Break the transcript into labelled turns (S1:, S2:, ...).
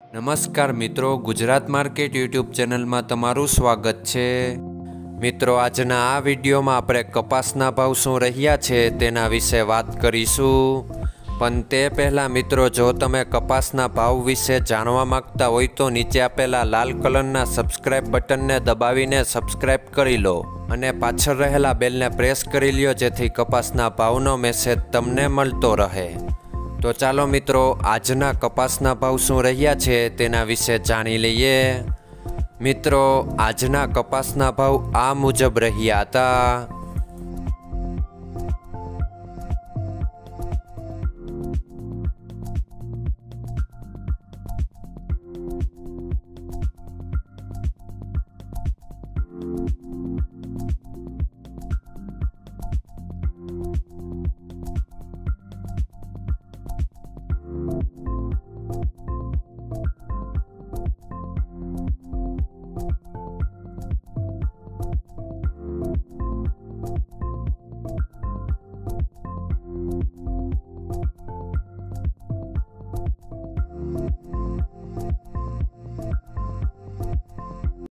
S1: નમસ્કાર મિત્રો, Gujarat market YouTube ચેનલમાં તમારું સ્વાગત છે। મિત્રો, આજના આ વિડીયોમાં આપણે કપાસના ભાવ શું રહ્યા છે તેના વિશે વાત કરીશું। પણ તે પહેલાં મિત્રો, જો તમે કપાસના ભાવ વિશે જાણવા માંગતા હોય તો નીચે આપેલા લાલ કલરના સબસ્ક્રાઇબ બટનને દબાવીને સબસ્ક્રાઇબ કરી લો અને પાછળ રહેલા બેલને પ્રેસ કરી લ્યો, જેથી કપાસના ભાવનો મેસેજ તમને મળતો રહે। તો ચાલો મિત્રો, આજના કપાસના ભાવ શું રહ્યા છે તેના વિશે જાણી લઈએ। મિત્રો, આજના કપાસના ભાવ આ મુજબ રહ્યા હતા।